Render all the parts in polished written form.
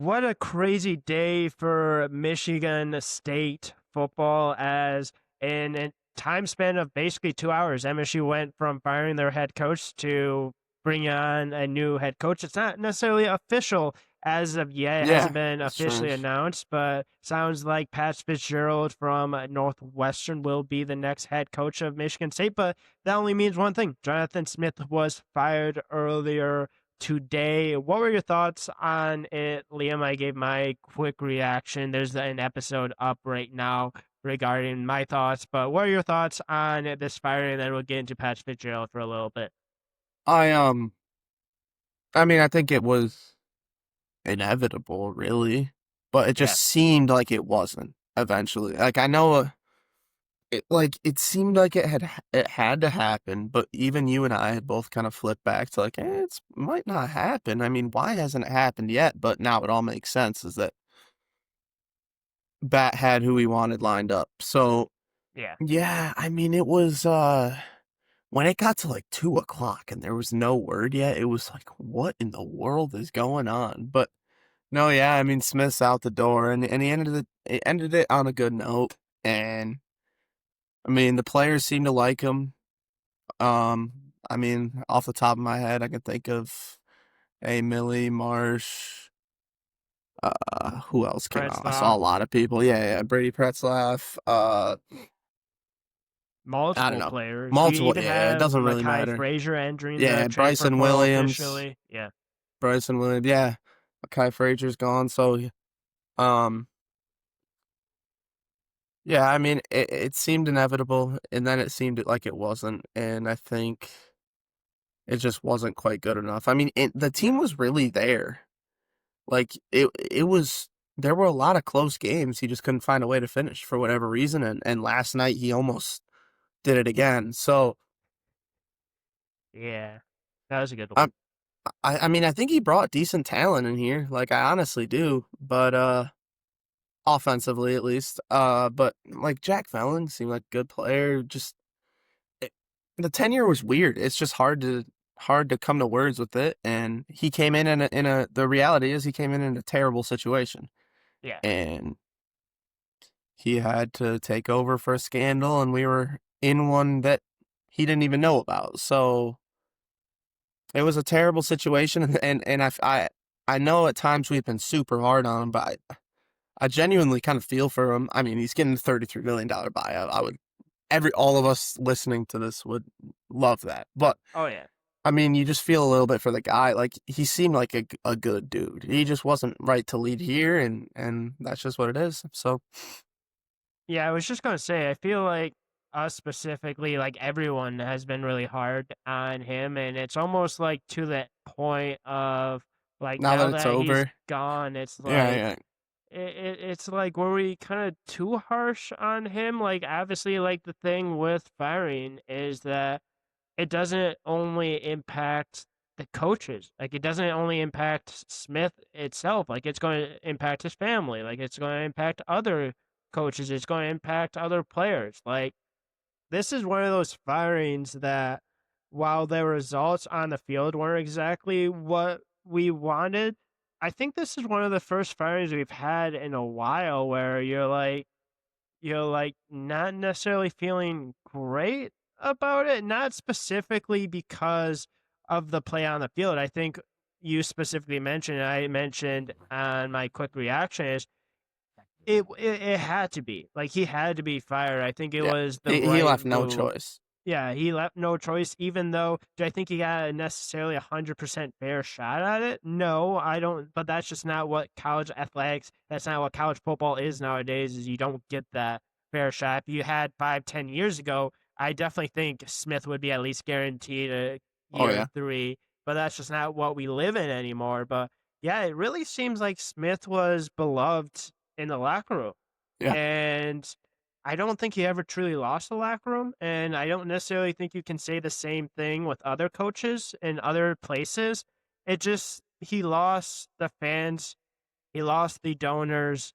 What a crazy day for Michigan State football, as in a time span of basically 2 hours, MSU went from firing their head coach to bringing on a new head coach. It's not necessarily official as of yet. It Yeah, hasn't been that's officially strange. announced, but sounds like Pat Fitzgerald from Northwestern will be the next head coach of Michigan State. But that only means one thing. Jonathan Smith was fired earlier today. What were your thoughts on it, Liam? I gave my quick reaction. There's an episode up right now regarding my thoughts, but what are your thoughts on this firing? And then we'll get into Pat Fitzgerald for a little bit. I um I mean I think it was inevitable really, but it just Yeah. seemed like it wasn't eventually. Like I know it seemed like it had to happen, but even you and I had both kind of flipped back to like, it might not happen. I mean, why hasn't it happened yet? But now it all makes sense is that Bat had who he wanted lined up. So Yeah. yeah, I mean it was when it got to like 2 o'clock and there was no word yet, it was like, what in the world is going on? But no, yeah, I mean Smith's out the door, and he ended it on a good note, and I mean the players seem to like him. I mean off the top of my head, I can think of a Millie Marsh. Who else came out? I saw Pretzloff, a lot of people. Yeah, yeah, Brady Pretzlaff. I don't multiple know, players. You multiple. even Yeah, yeah, it have doesn't really Mackay matter. Frazier entering the Yeah, transfer Bryson portal Williams. officially. Yeah. Bryson Williams. Yeah, Kai Frazier's gone. So, um, yeah, I mean, it seemed inevitable, and then it seemed like it wasn't, and I think it just wasn't quite good enough. I mean, the No. team was really there. Like it was. There were a lot of close games. He just couldn't find a way to finish for whatever reason, and last night he almost did it again. So, Yeah. That was a good I, one. I mean, I think he brought decent talent in here. Like I honestly do, but offensively at least. But like Jack Fallon seemed like a good player. Just it, the tenure was weird. It's just hard to come to words with it. And he came in a the reality is he came in a terrible situation, Yeah. and he had to take over for a scandal, and we were in one that he didn't even know about. So it was a terrible situation, and I know at times we've been super hard on him, but I genuinely kind of feel for him. I mean, he's getting a $33 million buyout. All of us listening to this would love that. But Oh, yeah. I mean, you just feel a little bit for the guy. Like he seemed like a good dude. He just wasn't right to lead here, and that's just what it is. So Yeah, I was just gonna say, I feel like us specifically, like everyone has been really hard on him, and it's almost like to the point of like now now that it's that he's over, gone, it's yeah, like yeah, it's like were we kind of too harsh on him? Like obviously, like the thing with firing is that it doesn't only impact the coaches. Like it doesn't only impact Smith itself. Like it's going to impact his family. Like it's going to impact other coaches. It's going to impact other players. Like this is one of those firings that while the results on the field weren't exactly what we wanted, I think this is one of the first firings we've had in a while where you're like not necessarily feeling great about it, not specifically because of the play on the field. I think you specifically mentioned, I mentioned on my quick reaction is it had to be like he had to be fired. I think it yeah. was the He right left no move. choice. Yeah, he left no choice, even though do I think he got a necessarily 100% fair shot at it? No, I don't. But that's just not what college athletics, that's not what college football is nowadays, is you don't get that fair shot. If you had 5, 10 years ago, I definitely think Smith would be at least guaranteed a Oh year yeah, three, but that's just not what we live in anymore. But yeah, it really seems like Smith was beloved in the locker room. yeah. And I don't think he ever truly lost the locker room. And I don't necessarily think you can say the same thing with other coaches in other places. It just, he lost the fans, he lost the donors,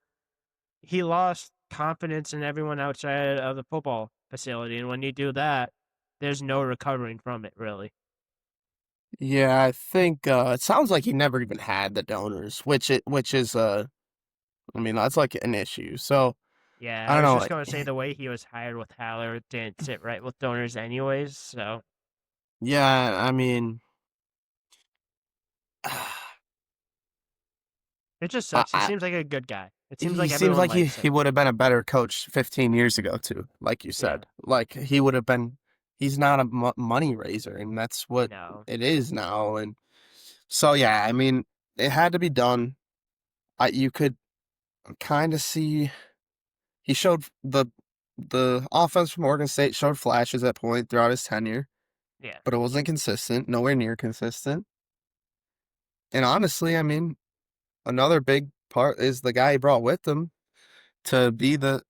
he lost confidence in everyone outside of the football facility. And when you do that, there's no recovering from it, really. Yeah, I think it sounds like he never even had the donors, which is I mean that's like an issue. So Yeah, I I don't was know. just gonna say the way he was hired with Haller didn't sit right with donors anyways, so Yeah, I mean, it just I, sucks. He I seems like a good guy. It seems he like seems everyone like likes he him. would have been a better coach 15 years ago too, like you Yeah. said. Like he would have been. He's not a money raiser, and that's what No. it is now. And so yeah, I mean, it had to be done. You could kind of see he showed the offense from Oregon State showed flashes at point throughout his tenure, Yeah. but it wasn't consistent, nowhere near consistent. And honestly, I mean, another big part is the guy he brought with him to be the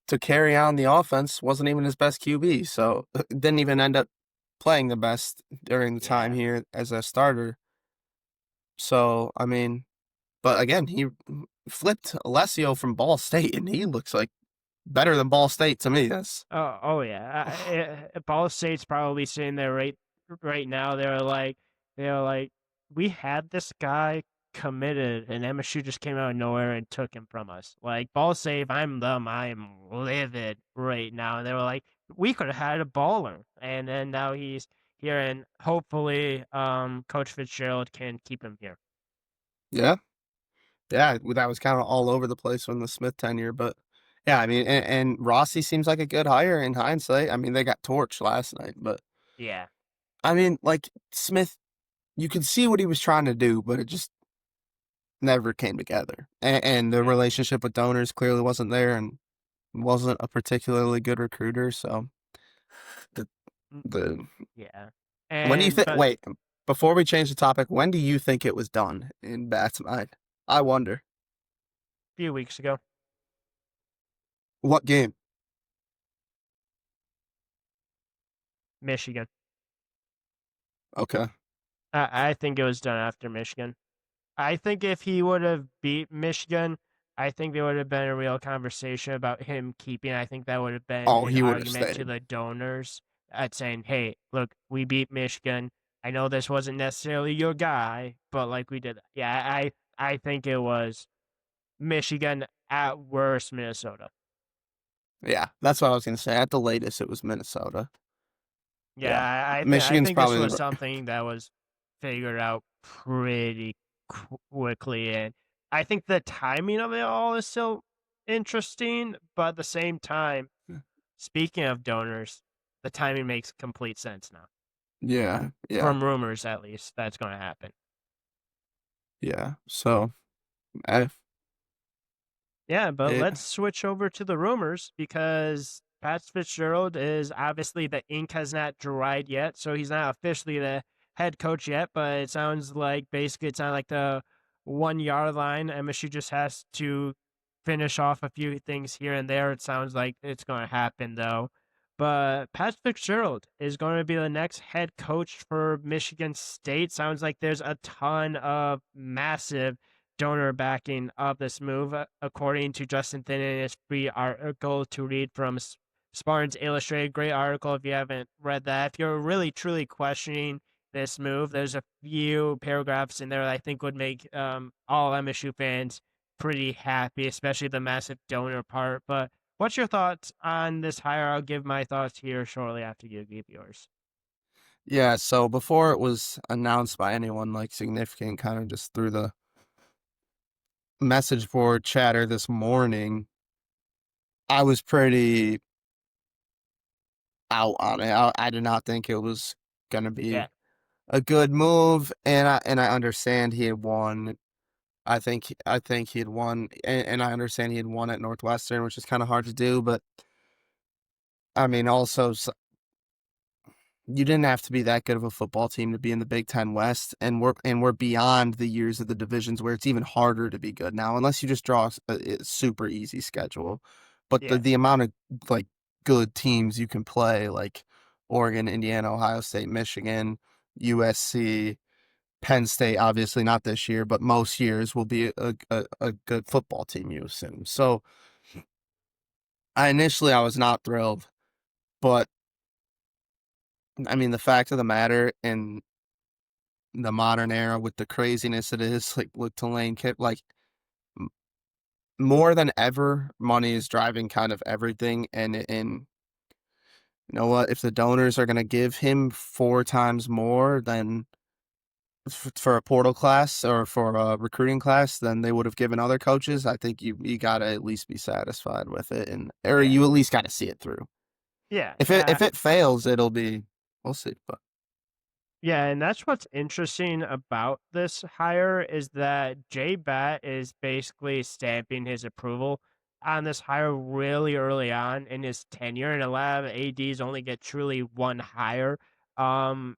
to carry on the offense wasn't even his best QB, so didn't even end up playing the best during the time Yeah. here as a starter. So I mean, but again, he flipped Alessio from Ball State, and he looks like better than Ball State to me. That's Oh yeah. Ball State's probably sitting there right now. They're like, we had this guy committed, and MSU just came out of nowhere and took him from us. Like Ball State, if I'm them, I am livid right now. And they were like, we could have had a baller, and then now he's here, and hopefully, Coach Fitzgerald can keep him here. yeah. Yeah, that was kind of all over the place when the Smith tenure, but yeah, I mean, and Rossi seems like a good hire in hindsight. I mean, they got torched last night, but Yeah. I mean, like Smith, you can see what he was trying to do, but it just never came together. And the Yeah. relationship with donors clearly wasn't there, and wasn't a particularly good recruiter. So the Mm, the yeah. when do you And think? but Wait, before we change the topic, when do you think it was done in Bat's mind? I wonder a few weeks ago, what game. Michigan. Okay. I think it was done after Michigan. I think if he would have beat Michigan, I think there would have been a real conversation about him keeping. I think that would have been Oh, his he would have argument to stayed. the donors at saying, "Hey, look, we beat Michigan. I know this wasn't necessarily your guy, but like we did." Yeah, I think it was Michigan at worst, Minnesota. Yeah, that's what I was gonna say. At the latest, it was Minnesota. Yeah, Yeah, I Michigan's think this probably was the. something that was figured out pretty quickly, and I think the timing of it all is still interesting, but at the same time, speaking of donors, the timing makes complete sense now. Yeah, yeah, From rumors, at least, that's going to happen. yeah. So, I, Yeah, but it, let's switch over to the rumors because Pat Fitzgerald is obviously the ink has not dried yet, so he's not officially the head coach yet. But it sounds like basically it's not like the 1 yard line. MSU just has to finish off a few things here and there. It sounds like it's going to happen though. But Pat Fitzgerald is going to be the next head coach for Michigan State. Sounds like there's a ton of massive donor backing of this move, according to Justin Thin in his free article to read from Spartans Illustrated. Great article if you haven't read that. If you're really truly questioning this move, there's a few paragraphs in there that I think would make all MSU fans pretty happy, especially the massive donor part. But what's your thoughts on this hire? I'll give my thoughts here shortly after you give yours. yeah. So before it was announced by anyone like significant, kind of just through the message board chatter this morning, I was pretty out on it. I did not think it was gonna be Yeah, a good move, and I understand he had won. I think he had won, and I understand he had won at Northwestern, which is kind of hard to do. But I mean, also you didn't have to be that good of a football team to be in the Big Ten West, and we're beyond the years of the divisions where it's even harder to be good now, unless you just draw a super easy schedule. But the yeah, the amount of like good teams you can play, like Oregon, Indiana, Ohio State, Michigan, USC, Penn State, obviously not this year, but most years will be a good football team, you assume. So I was not thrilled, but I mean, the fact of the matter in the modern era with the craziness it is, like with Tulane Kip, like more than ever, money is driving kind of everything. And you know what? If the donors are going to give him four times more than for a portal class or for a recruiting class than they would have given other coaches, I think you got to at least be satisfied with it, and or Yeah, you at least got to see it through. yeah, If it fails, it'll be we'll see. But yeah, and that's what's interesting about this hire is that Jay Batt is basically stamping his approval on this hire really early on in his tenure, and a lot of ADs only get truly one hire,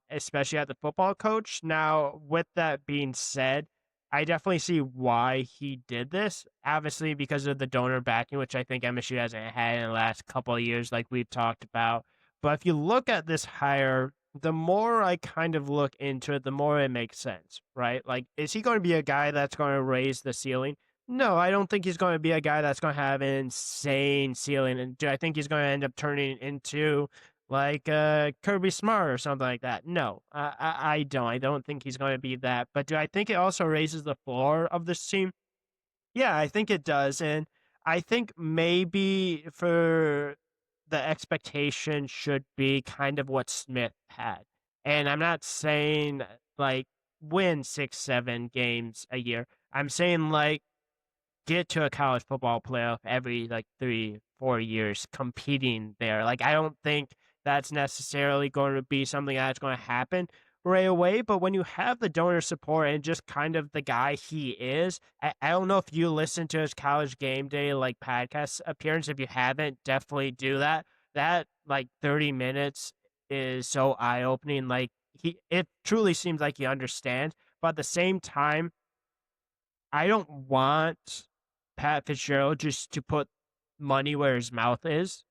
especially at the football coach. Now, with that being said, I definitely see why he did this. Obviously, because of the donor backing, which I think MSU hasn't had in the last couple of years, like we've talked about. But if you look at this hire, the more I kind of look into it, the more it makes sense, right? Like, is he going to be a guy that's going to raise the ceiling? No, I don't think he's going to be a guy that's going to have an insane ceiling. And do I think he's going to end up turning into like Kirby Smart or something like that? No, I don't. I don't think he's going to be that. But do I think it also raises the floor of this team? Yeah, I think it does. And I think maybe for the expectation should be kind of what Smith had. And I'm not saying like win 6, 7 games a year. I'm saying like get to a college football playoff every like 3, 4 years competing there. Like I don't think that's necessarily going to be something that's going to happen right away. But when you have the donor support and just kind of the guy he is, I don't know if you listen to his college game day like podcast appearance. If you haven't, definitely do that. That like 30 minutes is so eye opening. Like it truly seems like he understands, but at the same time, I don't want Pat Fitzgerald just to put money where his mouth is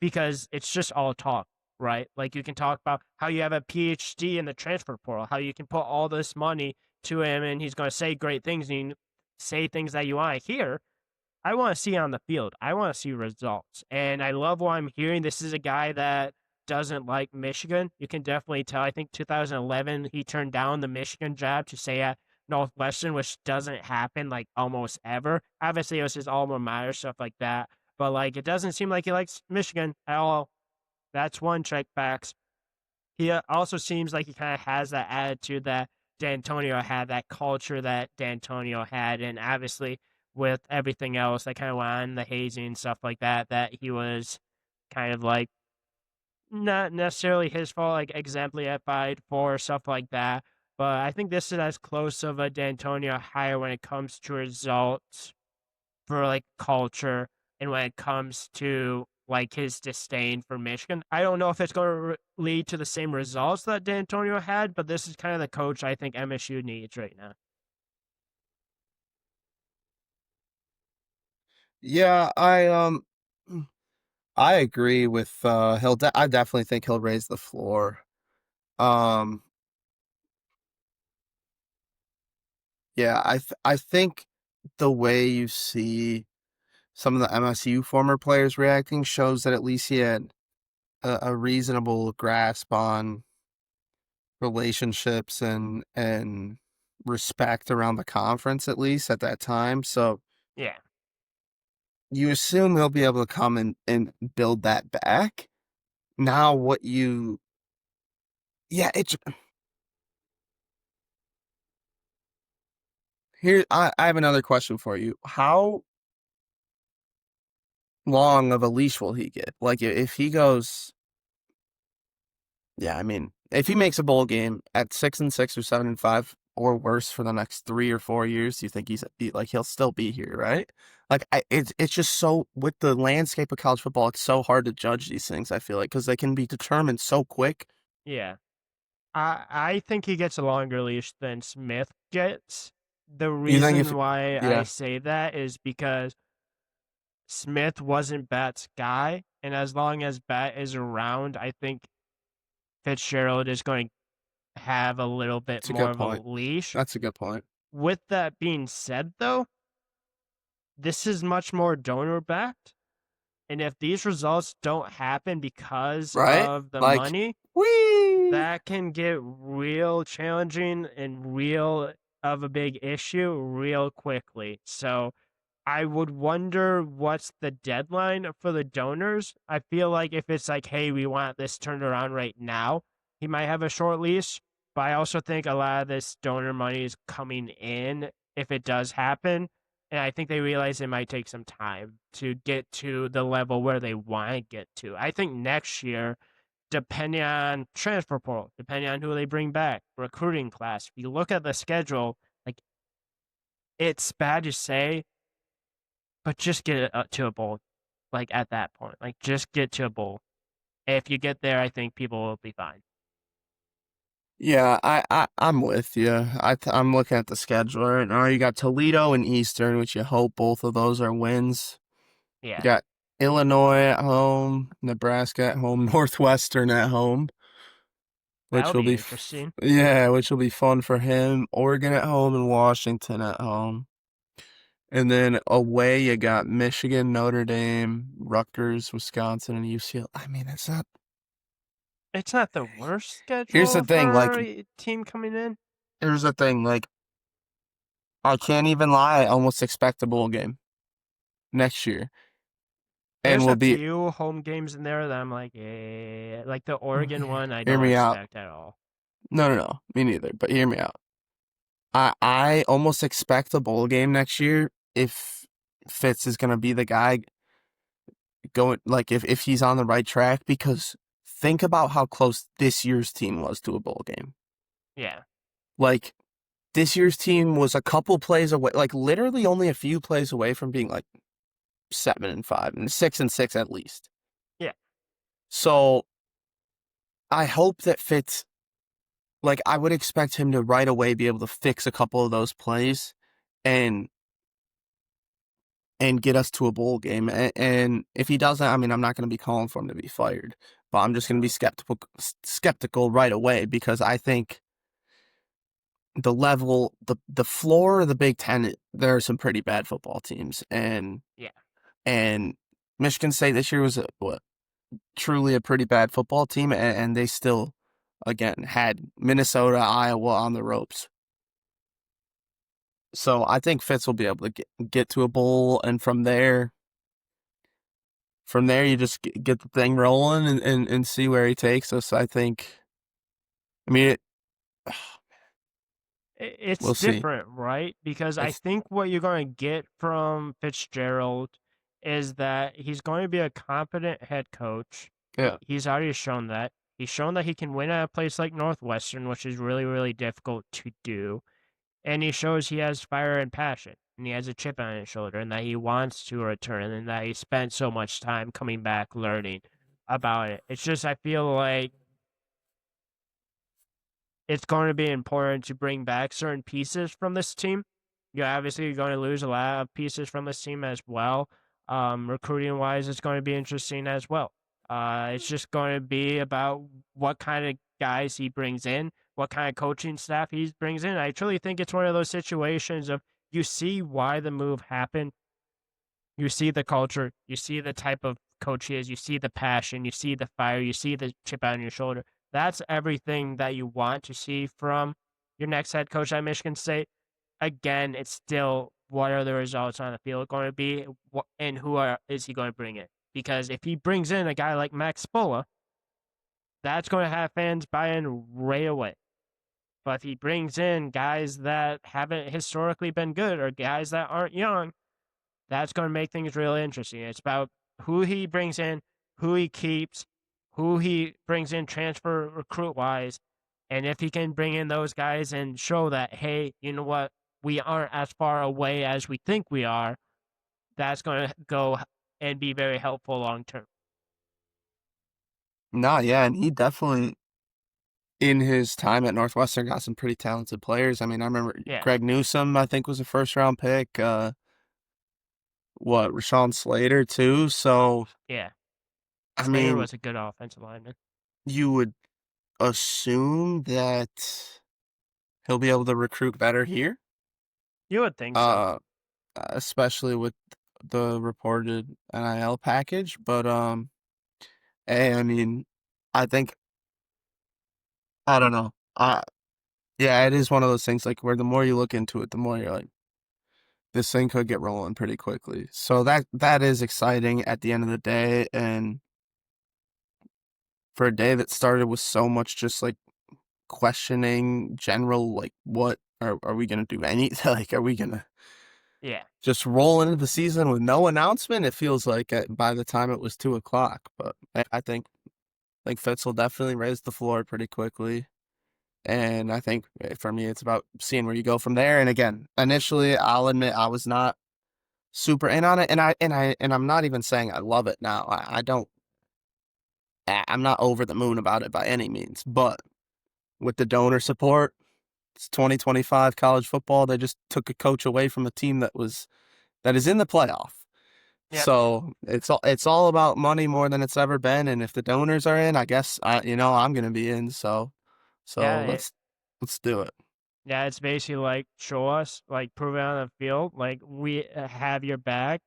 because it's just all talk, right? Like you can talk about how you have a PhD in the transfer portal, how you can put all this money to him and he's going to say great things and say things that you want to hear. I want to see on the field. I want to see results. And I love what I'm hearing. This is a guy that doesn't like Michigan. You can definitely tell. I think 2011, he turned down the Michigan job to stay at Northwestern, which doesn't happen like almost ever. Obviously, it was his alma mater, stuff like that. But like, it doesn't seem like he likes Michigan at all. That's one check backs. He also seems like he kind of has that attitude that D'Antonio had, that culture that D'Antonio had, and obviously with everything else that kind of went on, the hazing and stuff like that, that he was kind of like not necessarily his fault, like exemplified for stuff like that. But I think this is as close of a D'Antonio hire when it comes to results for like culture and when it comes to like his disdain for Michigan. I don't know if it's going to lead to the same results that D'Antonio had, but this is kind of the coach I think MSU needs right now. yeah, I agree with I definitely think he'll raise the floor. Um yeah, I think the way you see some of the MSU former players reacting shows that at least he had a reasonable grasp on relationships and respect around the conference at least at that time. So Yeah. you assume he'll be able to come and build that back. Now what you yeah, it's here I have another question for you. How long of a leash will he get? Like if he goes yeah, I mean, if he makes a bowl game at 6-6 or 7-5 or worse for the next 3 or 4 years, do you think like he'll still be here, right? Like it's just so with the landscape of college football, it's so hard to judge these things. I feel like because they can be determined so quick. Yeah. I think he gets a longer leash than Smith gets. The You think reason if why I yeah, say that is because Smith wasn't Bat's guy, and as long as Bat is around, I think Fitzgerald is going to have a little bit it's a more good of a point. leash. That's a good point, With that being said, though, this is much more donor backed. And if these results don't happen because right? of the Like, money, whee! that can get real challenging and real of a big issue real quickly. So I would wonder what's the deadline for the donors. I feel like if it's like, hey, we want this turned around right now, he might have a short leash. But I also think a lot of this donor money is coming in if it does happen. And I think they realize it might take some time to get to the level where they want to get to. I think next year, depending on transfer portal, depending on who they bring back, recruiting class, if you look at the schedule, like it's bad to say, but just get it up to a bowl, like at that point. Like just get to a bowl. If you get there, I think people will be fine. Yeah, I'm with you. I'm looking at the schedule right now. You got Toledo and Eastern, which you hope both of those are wins. You Yeah, got Illinois at home, Nebraska at home, Northwestern at home, which that'll will be be interesting. yeah, which will be fun for him. Oregon at home and Washington at home. And then away you got Michigan, Notre Dame, Rutgers, Wisconsin, and UCLA. I mean, it's not. It's not the worst Here's the schedule thing, like, for a team coming in. here's the thing, like, I can't even lie. I almost expect a bowl game next year, and There's we'll a be. few home games in there that I'm like, eh. Like the Oregon one, I Hear don't me out. expect at all. No, no, no, me neither. But hear me out. I almost expect a bowl game next year if Fitz is gonna be the guy going. Like, if he's on the right track, because think about how close this year's team was to a bowl game. Yeah, Like, this year's team was a couple plays away, like literally only a few plays away from being like 7-5 and 6-6 at least. yeah. So I hope that Fitz, like, I would expect him to right away be able to fix a couple of those plays and get us to a bowl game. And if he doesn't, I mean, I'm not going to be calling for him to be fired, but I'm just going to be skeptical right away because I think the level, the floor of the Big Ten, there are some pretty bad football teams, Yeah. and Michigan State this year was truly a pretty bad football team, and they still, again, had Minnesota, Iowa on the ropes. So I think Fitz will be able to get to a bowl, and from there you just get the thing rolling and see where he takes us. I think. I mean, It's we'll see. different, right? Because I It's think what you're going to get from Fitzgerald is that he's going to be a competent head coach. yeah. He's already shown that. He's shown that he can win at a place like Northwestern, which is really, really difficult to do. And he shows he has fire and passion, and he has a chip on his shoulder, and that he wants to return, and that he spent so much time coming back learning about it. It's just, I feel like it's going to be important to bring back certain pieces from this team. You're obviously going to lose a lot of pieces from this team as well. Recruiting wise, it's going to be interesting as well. It's just going to be about what kind of guys he brings in, what kind of coaching staff he brings in. I truly think it's one of those situations of you see why the move happened, you see the culture, you see the type of coach he is, you see the passion, you see the fire, you see the chip on your shoulder. That's everything that you want to see from your next head coach at Michigan State. Again, it's still what are the results on the field going to be, and is he going to bring in? Because if he brings in a guy like Max Spola, that's going to have fans buying right away. But if he brings in guys that haven't historically been good or guys that aren't young, that's going to make things really interesting. It's about who he brings in, who he keeps, who he brings in transfer recruit wise. And if he can bring in those guys and show that, hey, you know what, we aren't as far away as we think we are, that's going to go and be very helpful long term. Nah, yeah, and he definitely in his time at Northwestern got some pretty talented players. I mean, I remember Yeah, Greg Newsome, I think was a first round pick. Rashawn Slater too. So yeah. I Slater mean, was a good offensive lineman. you would assume that he'll be able to recruit better here. You would think so. Uh, especially with the reported NIL package. But hey, I mean, I think I don't know. Yeah, it is one of those things like where the more you look into it, the more you're like, this thing could get rolling pretty quickly. So that is exciting at the end of the day, and for a day that started with so much just like questioning general like what are we gonna do anything like are we gonna Yeah, just roll into the season with no announcement? It feels like by the time it was 2 o'clock, but I think Fitz will definitely raise the floor pretty quickly. And I think for me, it's about seeing where you go from there. And again, initially, I'll admit I was not super in on it, and I'm not even saying I love it now. I don't. I'm not over the moon about it by any means. But with the donor support, it's 2025 college football. They just took a coach away from a team that is in the playoff. yep, So it's all about money more than it's ever been. And if the donors are in, I guess I'm gonna be in. So yeah, let's do it. yeah. It's basically like show us, like prove it on the field, like we have your back.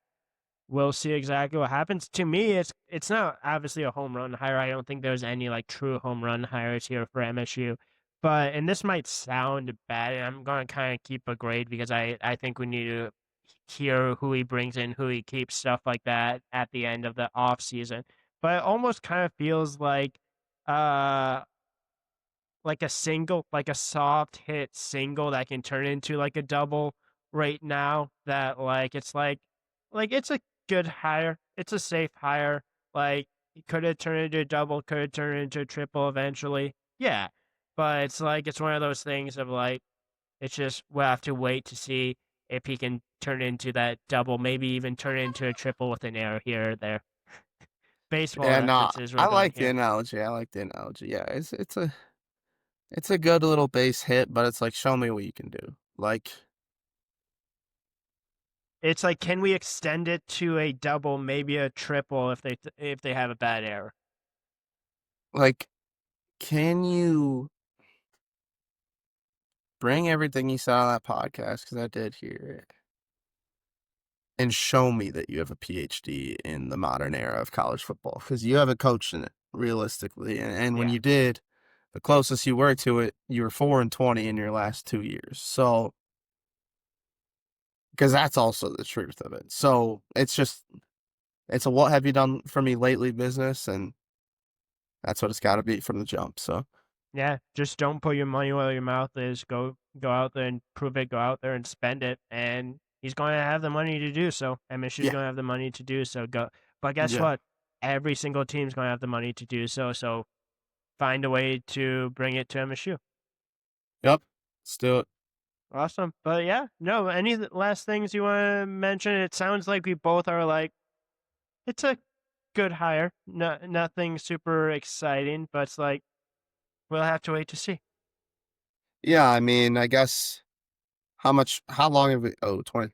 We'll see exactly what happens. To me, it's not obviously a home run hire. I don't think there's any like true home run hires here for MSU. But and this might sound bad, and I'm gonna kind of keep a grade because I think we need to hear who he brings in, who he keeps, stuff like that at the end of the off season. But it almost kind of feels uh like a single, like a soft hit single that can turn into like a double right now. That like it's a good hire. It's a safe hire. Like could it turn into a double? Could it turn into a triple eventually? Yeah, but it's like it's one of those things of like it's just we'll have to wait to see if he can turn into that double, maybe even turn into a triple with an error here or there. Baseball Yeah, no, references we're I going like the here. analogy. I like the analogy. Yeah, it's a good little base hit, but it's like show me what you can do. It's like, can we extend it to a double, maybe a triple if they have a bad error? Like can you bring everything you said on that podcast because I did hear it and show me that you have a PhD in the modern era of college football because you haven't coached in it realistically, and when Yeah, you did, the closest you were to it, you were 4-20 in your last 2 years. So because that's also the truth of it. So it's a what have you done for me lately business, and that's what it's got to be from the jump. So yeah. Just don't put your money where your mouth is. Go out there and prove it. Go out there and spend it. And he's going to have the money to do so. MSU's yeah, going to have the money to do so. Go, but guess yeah, what? Every single team's going to have the money to do so. So find a way to bring it to MSU. yep, let's do it. Awesome. But yeah, no. Any last things you want to mention? It sounds like we both are like it's a good hire. No, nothing super exciting, but it's like we'll have to wait to see. Yeah, I mean, I guess how long have we? Oh, 20.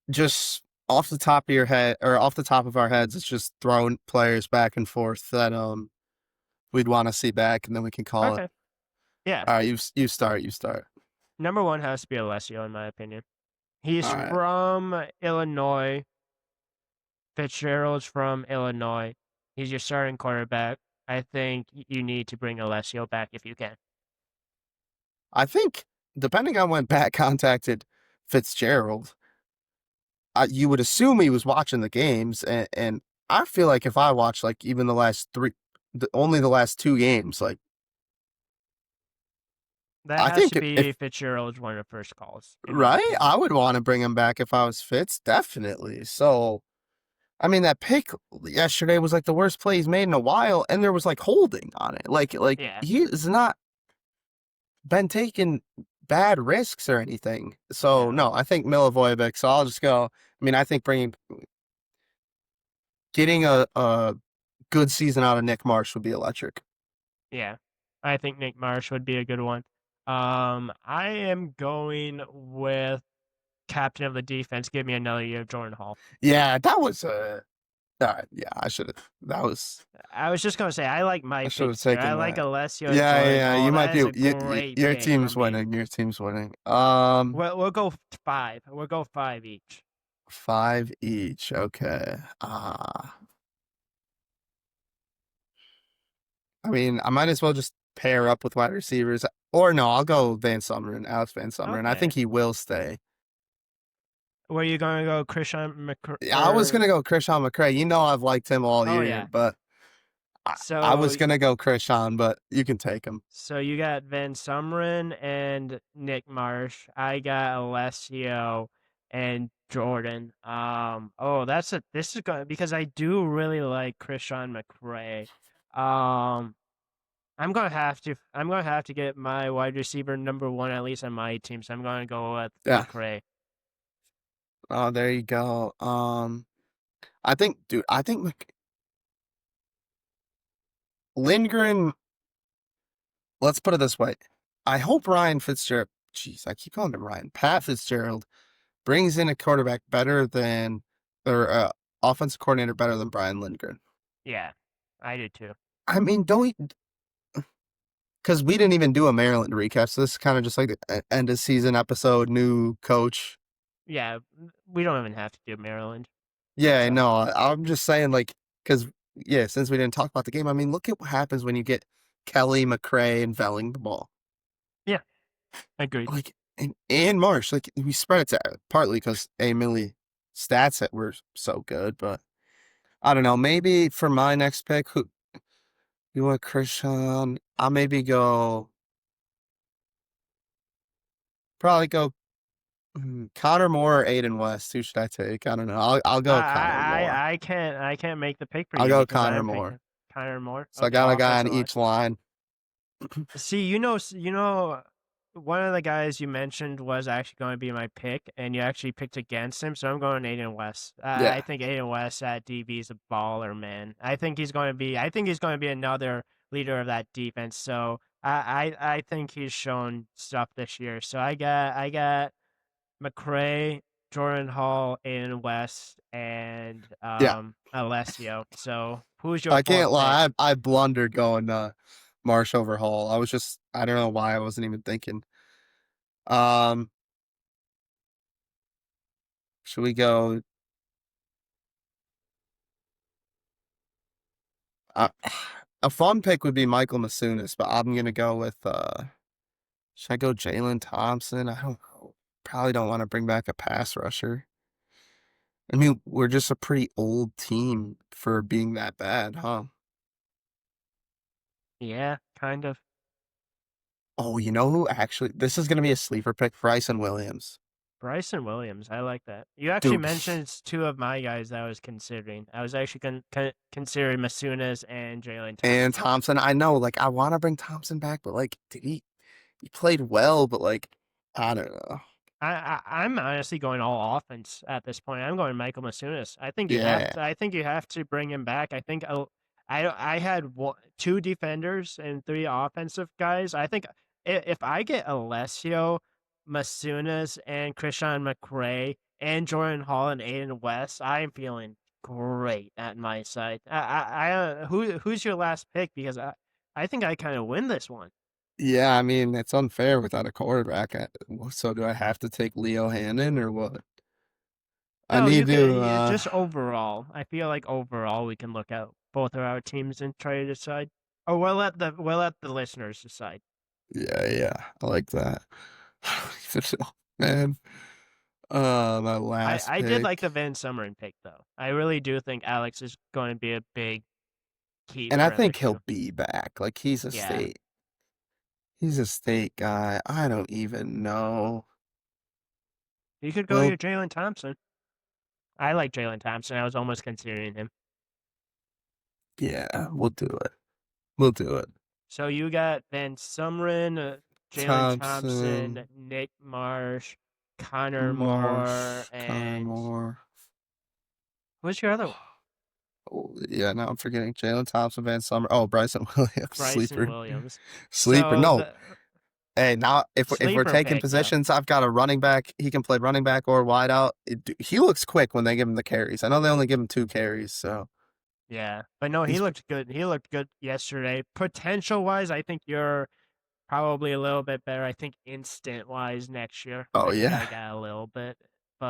Just off the top of your head or off the top of our heads, it's just throwing players back and forth that we'd want to see back, and then we can call it. Okay. Yeah. All right, you start. You start. Number one has to be Alessio, in my opinion. He's All right. from Illinois. Fitzgerald's from Illinois. He's your starting quarterback. I think you need to bring Alessio back if you can. I think depending on when Pat contacted Fitzgerald, you would assume he was watching the games, and I feel like if I watch like even the last three, only the last two games, like That I has to think if be Fitzgerald's one of the first calls, in my right, opinion. I would want to bring him back if I was Fitz, definitely. So I mean, that pick yesterday was like the worst play he's made in a while, and there was like holding on it. Like Yeah. he has not been taking bad risks or anything. So No. no, I think Milivojevic. So I'll just go. I mean, I think getting a good season out of Nick Marsh would be electric. Yeah. I think Nick Marsh would be a good one. I am going with captain of the defense. Give me another year of Jordan Hall. Yeah, that was yeah, I should have. I was just gonna say I like my I should have picks here. I taken like that. Alessio and Yeah, yeah, Jordan yeah. Hall. You might That be. is a great Your pick for team's me. winning. Your team's winning. We'll go five. We'll go five each. Five each. Okay. I mean, I might as well just pair up with wide receivers. Or no, I'll go Van Sumeren, Alex Van Sumeren. I think Okay. he will stay. Where you gonna go, Christian McCr I was or gonna go Christian McCray. You know I've liked him all oh year, yeah. but I So was gonna go Christian, but you can take him. so you got Van Sumeren and Nick Marsh. I got Alessio and Jordan. Oh, this is going because I do really like Christian McCray. Um, I'm gonna have to get my wide receiver number one at least on my team. So I'm gonna go with Yeah. McCray. Oh, there you go. I think, dude, I think Lindgren. Let's put it this way. I hope Ryan Fitzgerald. Jeez, I keep calling him Ryan. Pat Fitzgerald brings in a quarterback better than, or offensive coordinator better than Brian Lindgren. Yeah, I do too. I mean, don't because we didn't even do a Maryland recap, so this is kind of just like the end of season episode, new coach. Yeah, we don't even have to do Maryland. It's Yeah, all no, I'm just saying, like, because yeah, since we didn't talk about the game, I mean, look at what happens when you get Kelly, McCray, and Velling the ball. yeah, agreed. Like, and Marsh, like, we spread it to partly because A. Millie stats that were so good, but I don't know. Maybe for my next pick, who you want Christian? I'll maybe go, probably go Connor Moore or Aiden West. Who should I take? I don't know. I'll go Connor Moore. I can't make the pick for I'll you go because Connor I'm Moore. picking Kyler Moore. So I Okay, got a guy on offensive line. each line. See, one of the guys you mentioned was actually going to be my pick, and you actually picked against him. So I'm going Aiden West. I Yeah, think Aiden West at DB is a baller, man. I think he's going to be another leader of that defense. So I think he's shown stuff this year. So I got McCray, Jordan Hall, Aiden West, and yeah. Alessio. So who's your I fourth can't pick? lie. I blundered going Marsh over Hall. I was just I don't know why I wasn't even thinking. Um, should we go? Uh, a fun pick would be Michael Masunis, but I'm gonna go with should I go Jalen Thompson? I don't know. Probably don't want to bring back a pass rusher. I mean, we're just a pretty old team for being that bad, huh? Yeah, kind of. Oh, you know who actually this is gonna be a sleeper pick, Bryson Williams. Bryson Williams, I like that. You actually Dude, mentioned two of my guys that I was considering. I was actually considering Masunas and Jalen and Thompson. Thompson, I know, like I want to bring Thompson back, but like, did he played well, but like, I don't know. I'm honestly going all offense at this point. I'm going Michael Masunas. Yeah, I think you have to bring him back. I had two defenders and three offensive guys. I think if I get Alessio, Masunas, and Christian McCray and Jordan Hall and Aiden West, I'm feeling great at my side. Who's your last pick? Because I think I kind of win this one. yeah. I mean, it's unfair without a quarterback. So do I have to take Leo Hannon or what? I No, need you to. could just overall. I feel like overall we can look at both of our teams and try to decide. Or we'll let the listeners decide. Yeah, yeah. I like that. Man. My last I did like pick, the Van Summeren pick though. I really do think Alex is going to be a big key and I for think MSU. he'll be back. Like he's a Yeah, state. He's a state guy. I don't even know. you could go Well, your Jalen Thompson. I like Jalen Thompson. I was almost considering him. yeah, we'll do it. We'll do it. So you got Van Sumeren, Jalen Thompson, Thompson, Nick Marsh, Connor Moore, Marsh, Connor and Moore. who's your other one? Oh, yeah, now I'm forgetting Jalen Thompson, Van Summer. Oh, Bryson Williams, Bryson sleeper, Williams. sleeper. So No, the hey, now if we're sleeper taking pick though. positions, I've got a running back. He can play running back or wide out. He looks quick when they give him the carries. I know they only give him 2 carries, so Yeah. But no, he he's. looked good. He looked good yesterday. Potential wise, I think you're probably a little bit better. I think instant wise next year. Oh I think yeah, I got a little bit.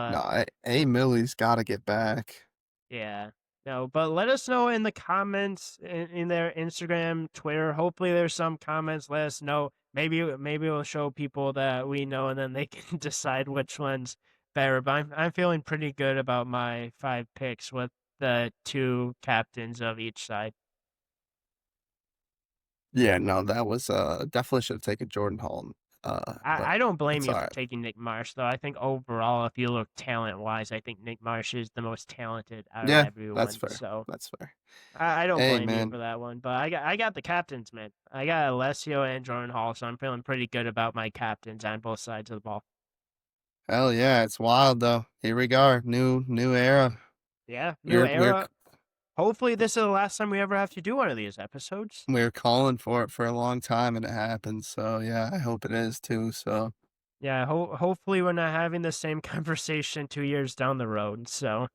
no, But A. Millie's got to get back. yeah. No, but let us know in the comments in their Instagram, Twitter. Hopefully, there's some comments. Let us know. Maybe we'll show people that we know, and then they can decide which one's better. But I'm feeling pretty good about my 5 picks with the two captains of each side. Yeah, no, that was definitely should have taken Jordan Hall. But I don't blame it's you all for right. taking Nick Marsh, though. I think overall, if you look talent wise, I think Nick Marsh is the most talented out of Yeah, that's everyone. fair. So That's fair. I don't Hey, blame you man. for that one, but I got the captains, man. I got Alessio and Jordan Hall, so I'm feeling pretty good about my captains on both sides of the ball. Hell yeah, it's wild though. Here we go. New era. Yeah, new We're era. Hopefully, this is the last time we ever have to do one of these episodes. we're calling for it for a long time and it happened. So yeah, I hope it is too. So Yeah, hopefully we're not having the same conversation 2 years down the road. So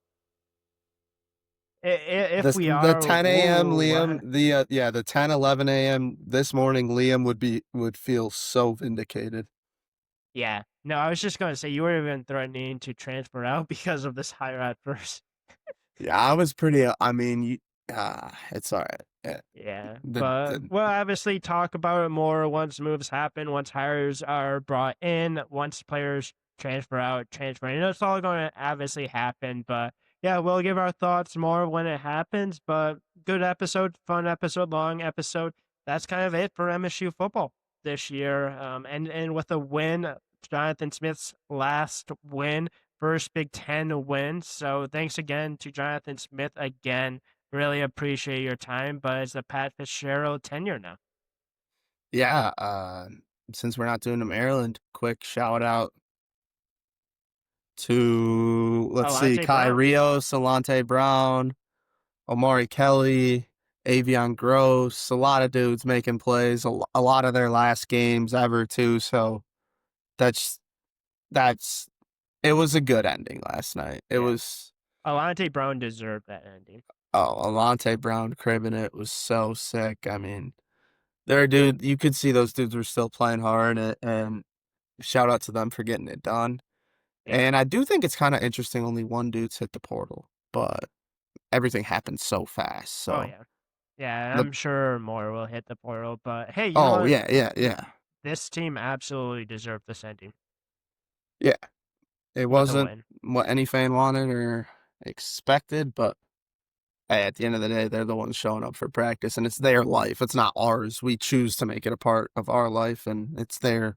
if we the are, 10 a.m. ooh, Liam, the 10:11 a.m. this morning Liam would feel so vindicated. yeah. No, I was just gonna say you were even threatening to transfer out because of this hire at first. Yeah, I was pretty. I mean, it's all right. Yeah, but The we'll obviously talk about it more once moves happen, once hires are brought in, once players transfer out, transfer in. It's all going to obviously happen, but yeah, we'll give our thoughts more when it happens. But good episode, fun episode, long episode. That's kind of it for MSU football this year. And with a win, Jonathan Smith's last win, first Big Ten win. So thanks again to Jonathan Smith again. Really appreciate your time, but it's a Pat Fitzgerald tenure now. Yeah. Since we're not doing the Maryland, quick shout out to let's see, Alante Kai Brown. Rios, Salante Brown, Omari Kelly, Avion Gross, a lot of dudes making plays, a lot of their last games ever too. So that's that's it was a good ending last night. It Yeah. was Alante Brown deserved that ending. Alante Brown cribbing it was so sick. I mean, they're dude, you could see those dudes were still playing hard and shout out to them for getting it done. Yeah. And I do think it's kind of interesting only one dude's hit the portal, but everything happened so fast. Oh, So yeah. Yeah, the I'm sure more will hit the portal, but hey, you know oh what? yeah. This team absolutely deserved this ending Yeah, it with a wasn't win. what any fan wanted or expected, but hey, at the end of the day, they're the ones showing up for practice, and it's their life. It's not ours. We choose to make it a part of our life, and it's their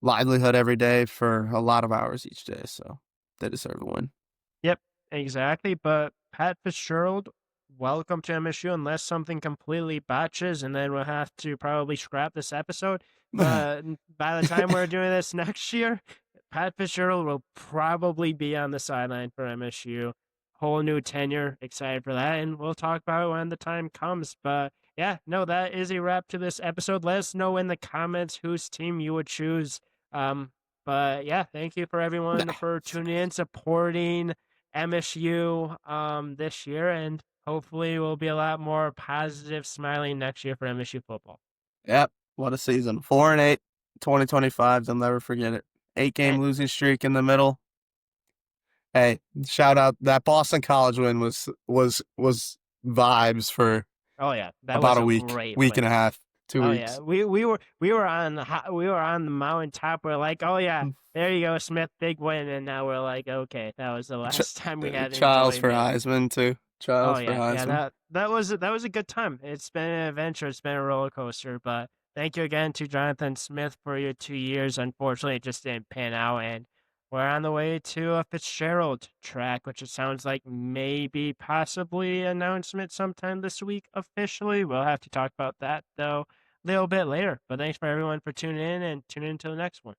livelihood every day for a lot of hours each day. So they deserve a win. Yep, exactly. But Pat Fitzgerald, welcome to MSU, unless something completely botches, and then we'll have to probably scrap this episode. But by the time we're doing this next year, Pat Fitzgerald will probably be on the sideline for MSU. Whole new tenure. Excited for that. And we'll talk about it when the time comes. But yeah, no, that is a wrap to this episode. Let us know in the comments whose team you would choose. But yeah, thank you for everyone for tuning in, supporting MSU this year, and hopefully we'll be a lot more positive, smiling next year for MSU football. Yep. What a season. 4-8, 2025. They'll never forget it. 8 game And losing streak in the middle. Hey, shout out that Boston College win was vibes for oh yeah, that about was a a week, great week and a win. half, two Oh yeah, weeks. we were on the mountaintop. We're like, oh yeah, there you go, Smith, big win, and now we're like, okay, that was the Ch- last time we had Childs for enjoyment. Heisman too. Oh Childs for yeah, yeah. Heisman. That was a good time. It's been an adventure. It's been a roller coaster. But thank you again to Jonathan Smith for your 2 years. Unfortunately, it just didn't pan out, and we're on the way to a Fitzgerald track, which it sounds like maybe possibly announcement sometime this week officially. We'll have to talk about that though a little bit later. But thanks for everyone for tuning in and tune in to the next one.